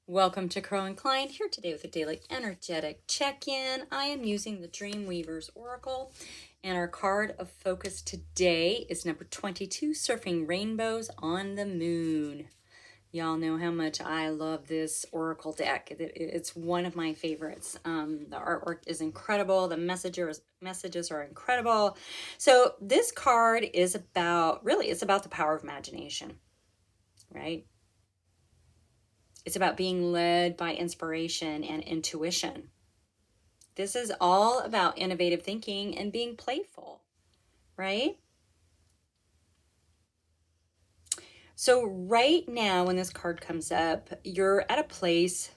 Welcome to Crow and Klein, here today with a daily energetic check-in. I am using the Dreamweaver's Oracle, and our card of focus today is number 22, Surfing Rainbows on the Moon. Y'all know how much I love this Oracle deck. It's one of my favorites. The artwork is incredible. The messages are incredible. So this card is about, really, it's about the power of imagination, right? It's about being led by inspiration and intuition. This is all about innovative thinking and being playful, right? So right now, when this card comes up, you're at a place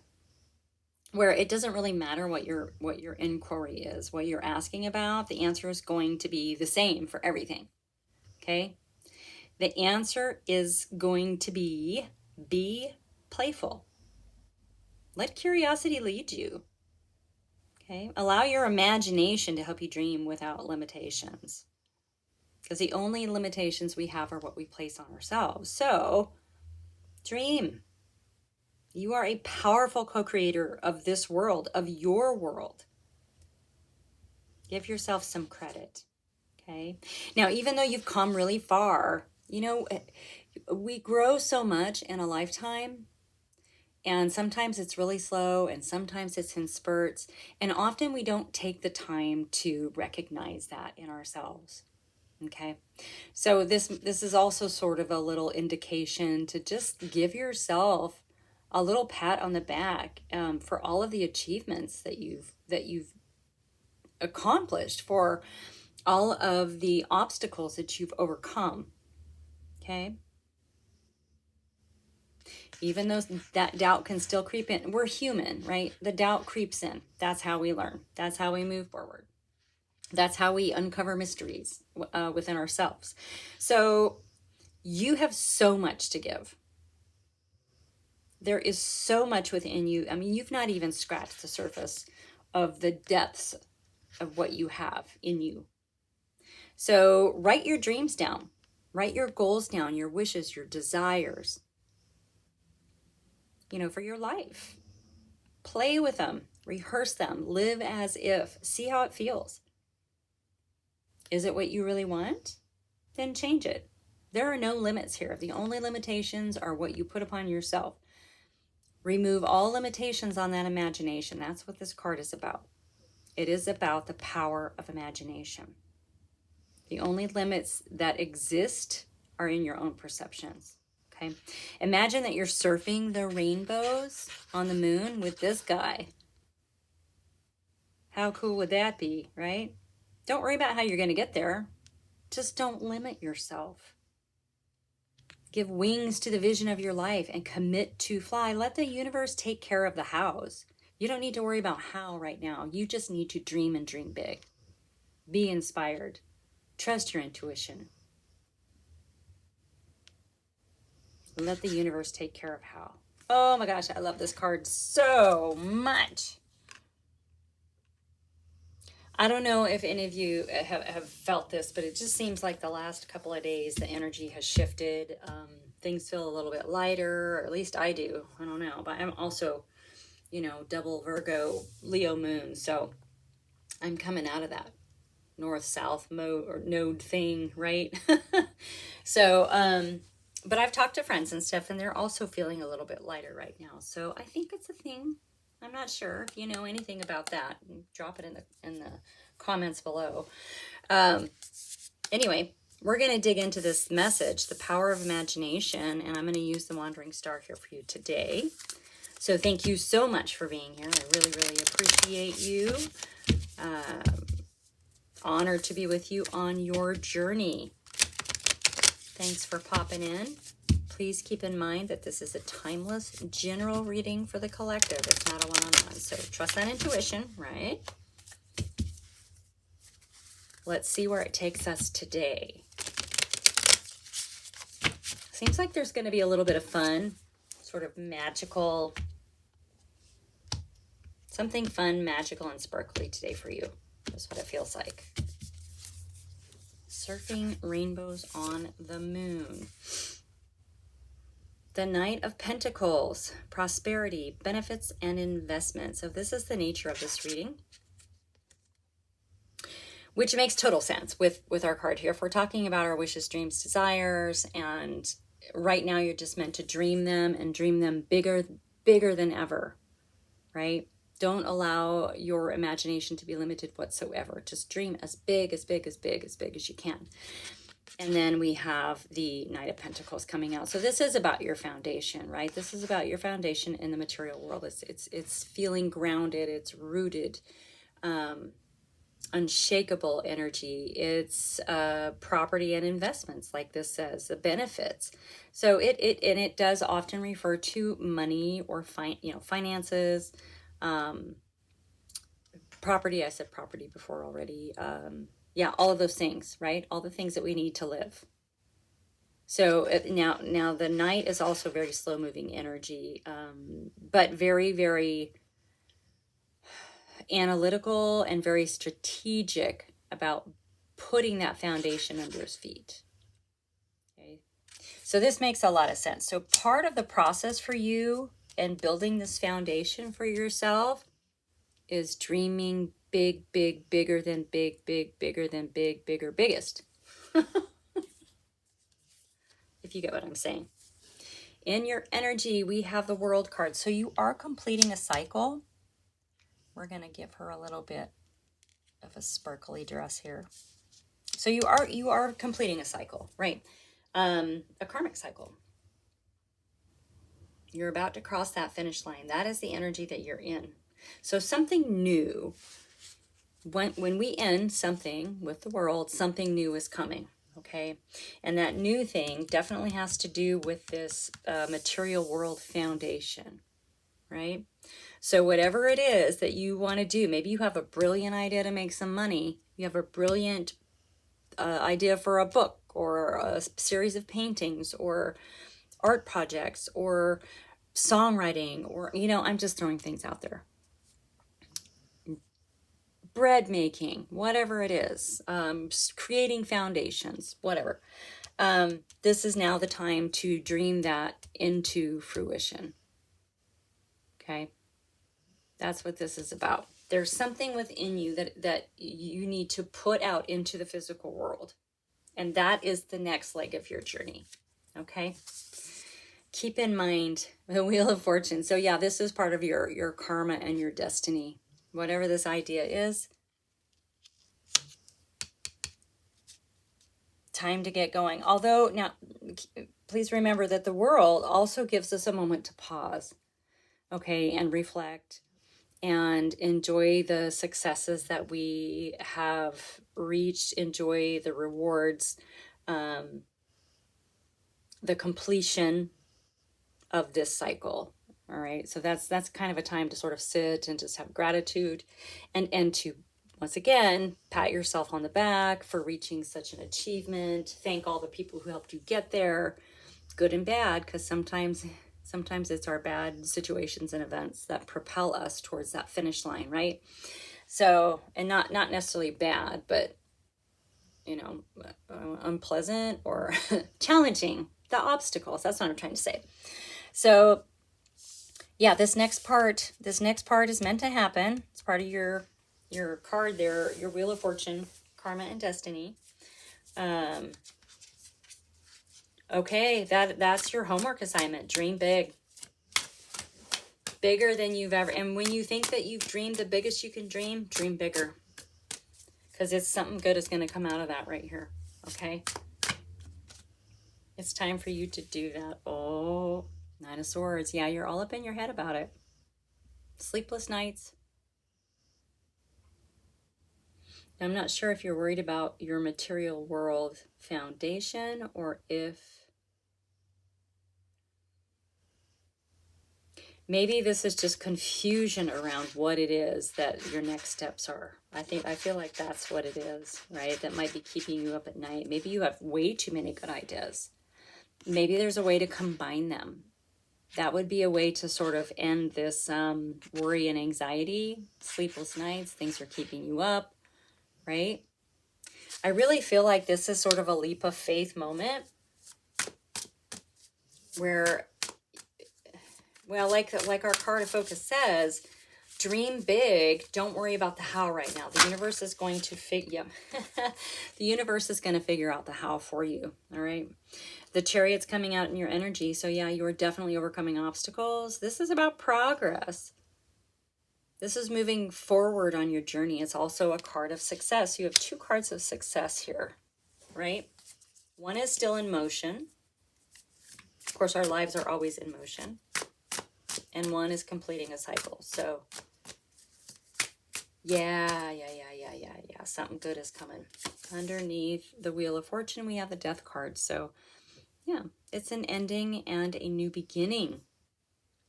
where it doesn't really matter what your inquiry is, what you're asking about. The answer is going to be the same for everything, okay? The answer is going to be playful. Let curiosity lead you. Okay, allow your imagination to help you dream without limitations. Because the only limitations we have are what we place on ourselves. So, dream. You are a powerful co-creator of this world, of your world. Give yourself some credit. Okay. Now, even though you've come really far, you know, we grow so much in a lifetime. And sometimes it's really slow and sometimes it's in spurts. And often we don't take the time to recognize that in ourselves. Okay. So this is also sort of a little indication to just give yourself a little pat on the back for all of the achievements that you've accomplished, for all of the obstacles that you've overcome. Okay. Even though that doubt can still creep in. We're human, right? The doubt creeps in. That's how we learn. That's how we move forward. That's how we uncover mysteries within ourselves. So you have so much to give. There is so much within you. I mean, you've not even scratched the surface of the depths of what you have in you. So write your dreams down. Write your goals down, your wishes, your desires, for your life. Play with them, rehearse them, live as if, see how it feels. Is it what you really want? Then change it. There are no limits here. The only limitations are what you put upon yourself. Remove all limitations on that imagination. That's what this card is about. It is about the power of imagination. The only limits that exist are in your own perceptions. Okay. Imagine that you're surfing the rainbows on the moon with this guy. How cool would that be, right? Don't worry about how you're going to get there. Just don't limit yourself. Give wings to the vision of your life and commit to fly. Let the universe take care of the hows. You don't need to worry about how right now. You just need to dream and dream big. Be inspired. Trust your intuition. Let the universe take care of how. Oh my gosh, I love this card so much. I don't know if any of you have felt this, but it just seems like the last couple of days the energy has shifted. Things feel a little bit lighter, or at least I do. I don't know, but I'm also, double Virgo Leo moon. So I'm coming out of that north-south mode or node thing, right? So, but I've talked to friends and stuff, and they're also feeling a little bit lighter right now. So I think it's a thing. I'm not sure if you know anything about that. Drop it in the comments below. Anyway, we're going to dig into this message, the power of imagination, and I'm going to use the Wandering Star here for you today. So thank you so much for being here. I really, really appreciate you. Honored to be with you on your journey. Thanks for popping in. Please keep in mind that this is a timeless general reading for the collective. It's not a one-on-one. So trust that intuition, right? Let's see where it takes us today. Seems like there's going to be a little bit of fun, sort of magical, something fun, magical, and sparkly today for you. That's what it feels like. Surfing rainbows on the moon. the Knight of Pentacles, prosperity, benefits, and investment. So this is the nature of this reading, which makes total sense with our card here. If we're talking about our wishes, dreams, desires, and right now you're just meant to dream them and dream them bigger than ever, right? Don't allow your imagination to be limited whatsoever. Just dream as big as you can. And then we have the Knight of Pentacles coming out. So this is about your foundation, right? This is about your foundation in the material world. It's feeling grounded. It's rooted, unshakable energy. It's property and investments, like this says, the benefits. So it does often refer to money or finances, property. I said property before already. Yeah, all of those things, right? All the things that we need to live. So now the Knight is also very slow moving energy, but very, very analytical and very strategic about putting that foundation under his feet. Okay. So this makes a lot of sense. So part of the process for you and building this foundation for yourself is dreaming big, bigger than big, bigger than big, bigger, biggest. If you get what I'm saying. In your energy, we have the World card. So you are completing a cycle. We're going to give her a little bit of a sparkly dress here. So you are completing a cycle, right? A karmic cycle. You're about to cross that finish line. That is the energy that you're in. So something new, when we end something with the world, something new is coming, okay? And that new thing definitely has to do with this material world foundation, right? So whatever it is that you want to do, maybe you have a brilliant idea to make some money. You have a brilliant idea for a book or a series of paintings or art projects or songwriting, or, I'm just throwing things out there. Bread making, whatever it is, creating foundations, whatever. This is now the time to dream that into fruition. Okay. That's what this is about. There's something within you that you need to put out into the physical world. And that is the next leg of your journey. Okay. Keep in mind the Wheel of Fortune. So yeah, this is part of your karma and your destiny. Whatever this idea is, time to get going. Although, now, please remember that the world also gives us a moment to pause, okay, and reflect and enjoy the successes that we have reached, enjoy the rewards, the completion of this cycle. All right. So that's kind of a time to sort of sit and just have gratitude and to, once again, pat yourself on the back for reaching such an achievement. Thank all the people who helped you get there, good and bad, because sometimes it's our bad situations and events that propel us towards that finish line, right? So, and not necessarily bad, but, unpleasant or challenging, the obstacles. That's what I'm trying to say. So, yeah, this next part is meant to happen. It's part of your card there, your Wheel of Fortune, Karma and Destiny. Okay, that's your homework assignment. Dream big. Bigger than you've ever. And when you think that you've dreamed the biggest you can dream bigger. Because it's something good is going to come out of that right here. Okay? It's time for you to do that. Oh, Nine of Swords. Yeah, you're all up in your head about it. Sleepless nights. I'm not sure if you're worried about your material world foundation or if maybe this is just confusion around what it is that your next steps are. I feel like that's what it is, right? That might be keeping you up at night. Maybe you have way too many good ideas. Maybe there's a way to combine them. That would be a way to sort of end this worry and anxiety, sleepless nights, things are keeping you up, right? I really feel like this is sort of a leap of faith moment where Well, like our card of focus says, dream big. Don't worry about the how right now. The universe is going to figure. The universe is going to figure out the how for you. All right. The Chariot's coming out in your energy. So yeah, you are definitely overcoming obstacles. This is about progress. This is moving forward on your journey. It's also a card of success. You have 2 cards of success here, right? One is still in motion. Of course, our lives are always in motion. And one is completing a cycle. So yeah. Something good is coming. Underneath the Wheel of Fortune, we have the Death card. So yeah, it's an ending and a new beginning.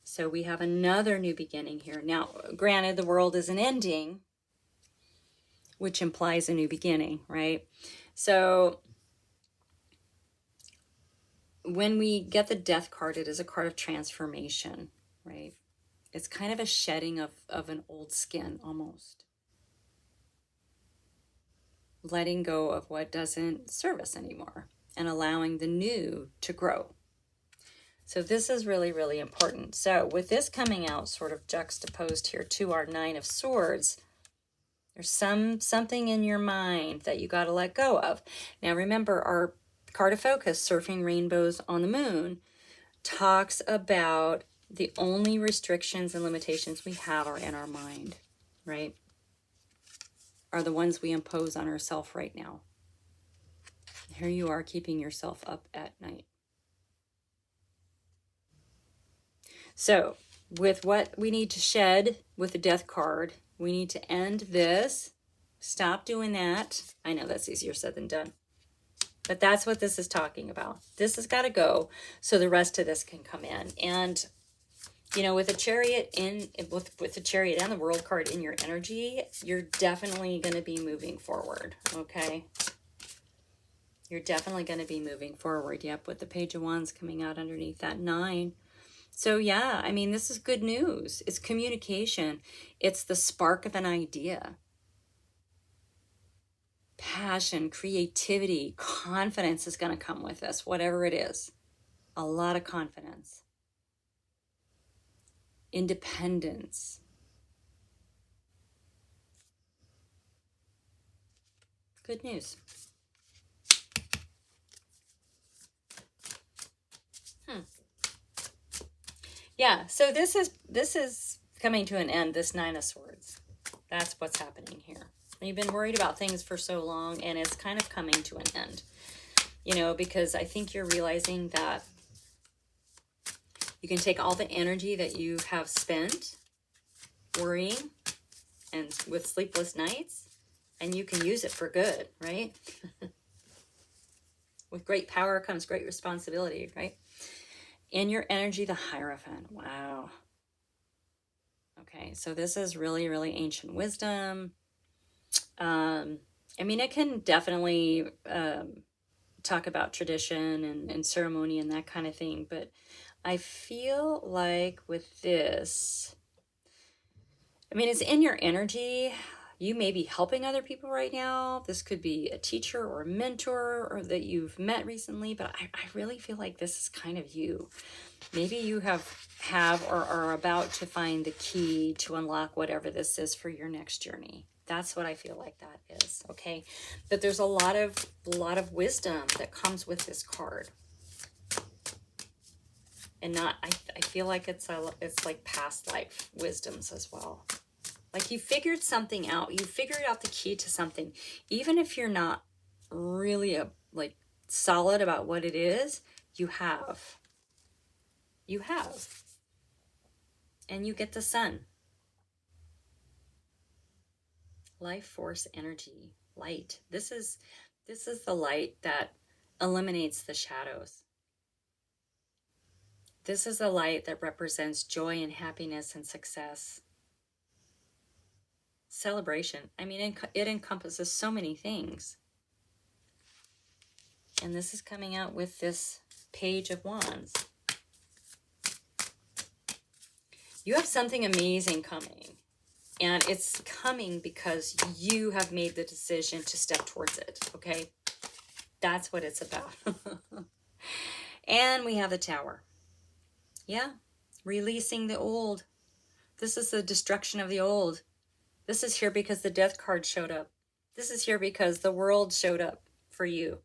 So we have another new beginning here. Now, granted, the world is an ending, which implies a new beginning, right? So when we get the Death card, it is a card of transformation, right? It's kind of a shedding of an old skin almost. Letting go of what doesn't serve us anymore and allowing the new to grow. So this is really, really important. So with this coming out sort of juxtaposed here to our 9 of Swords, there's something in your mind that you got to let go of. Now remember, our card of focus, Surfing Rainbows on the Moon, talks about the only restrictions and limitations we have are in our mind, right? Are the ones we impose on ourselves right now. Here you are keeping yourself up at night. So with what we need to shed with the Death card, we need to end this. Stop doing that. I know that's easier said than done. But that's what this is talking about. This has got to go so the rest of this can come in. And you know, with the Chariot with the Chariot and the World card in your energy, you're definitely going to be moving forward, okay? You're definitely going to be moving forward. Yep, with the Page of Wands coming out underneath that 9. So yeah, I mean, this is good news. It's communication. It's the spark of an idea. Passion, creativity, confidence is going to come with this, whatever it is. A lot of confidence. Independence. Good news. Yeah, so this is coming to an end, this 9 of Swords. That's what's happening here. You've been worried about things for so long, and it's kind of coming to an end. You know, because I think you're realizing that you can take all the energy that you have spent worrying and with sleepless nights, and you can use it for good, right? With great power comes great responsibility, right? In your energy, the Hierophant. Wow. Okay, so this is really, really ancient wisdom. I mean, it can definitely talk about tradition and ceremony and that kind of thing, but I feel like with this, I mean, it's in your energy. You may be helping other people right now. This could be a teacher or a mentor or that you've met recently, but I really feel like this is kind of you. Maybe you have or are about to find the key to unlock whatever this is for your next journey. That's what I feel like that is, okay? But there's a lot of wisdom that comes with this card. And I feel like it's like past life wisdoms as well. Like you figured something out. You figured out the key to something. Even if you're not really like solid about what it is, you have. You have. And you get the sun. Life force energy, light. This is the light that eliminates the shadows. This is the light that represents joy and happiness and success. Celebration. I mean, it encompasses so many things. And this is coming out with this Page of Wands. You have something amazing coming. And it's coming because you have made the decision to step towards it, okay? That's what it's about. And we have the Tower. Yeah, Releasing the old. This is the destruction of the old. This is here because the death card showed up. This is here because the world showed up for you.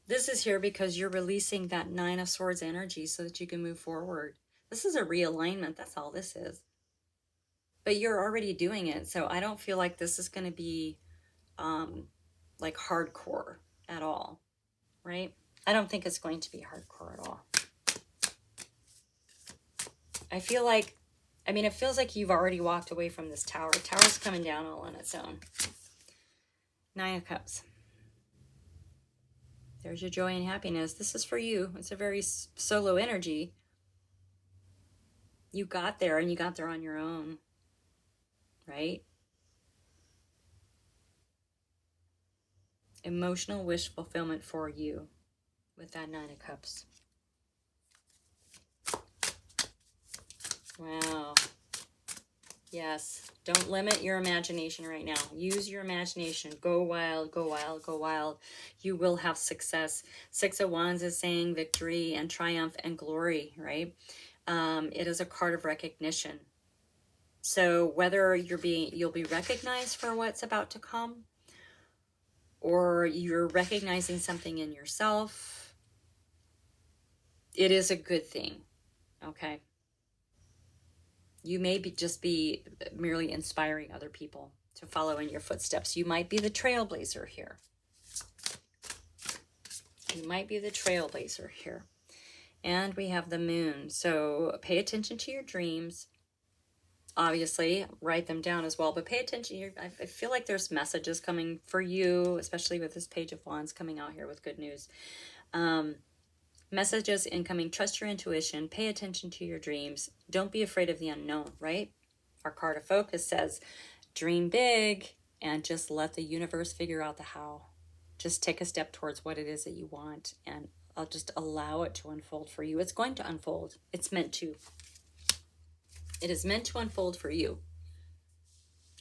This is here because you're releasing that Nine of Swords energy so that you can move forward. This is a realignment. That's all this is. But you're already doing it. So I don't feel like this is going to be like hardcore at all. Right? I don't think it's going to be hardcore at all. I feel like, it feels like you've already walked away from this tower. The tower's coming down all on its own. Nine of Cups. There's your joy and happiness. This is for you. It's a very solo energy. You got there, and you got there on your own. Right? Emotional wish fulfillment for you with that Nine of Cups. Wow. Yes. Don't limit your imagination right now. Use your imagination. Go wild, go wild, go wild. You will have success. Six of Wands is saying victory and triumph and glory, right? It is a card of recognition. So whether you'll be recognized for what's about to come, or you're recognizing something in yourself, it is a good thing, okay? You may just be merely inspiring other people to follow in your footsteps. You might be the trailblazer here. You might be the trailblazer here. And we have the moon. So pay attention to your dreams. Obviously, write them down as well. But pay attention. I feel like there's messages coming for you, especially with this Page of Wands coming out here with good news. Messages incoming. Trust your intuition. Pay attention to your dreams. Don't be afraid of the unknown, right? Our card of focus says, dream big and just let the universe figure out the how. Just take a step towards what it is that you want, and I'll just allow it to unfold for you. It's going to unfold. It's meant to. It is meant to unfold for you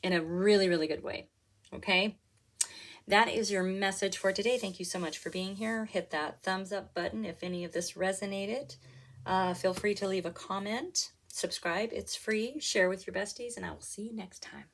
in a really, really good way. Okay? That is your message for today. Thank you so much for being here. Hit that thumbs up button if any of this resonated. Feel free to leave a comment. Subscribe. It's free. Share with your besties, and I will see you next time.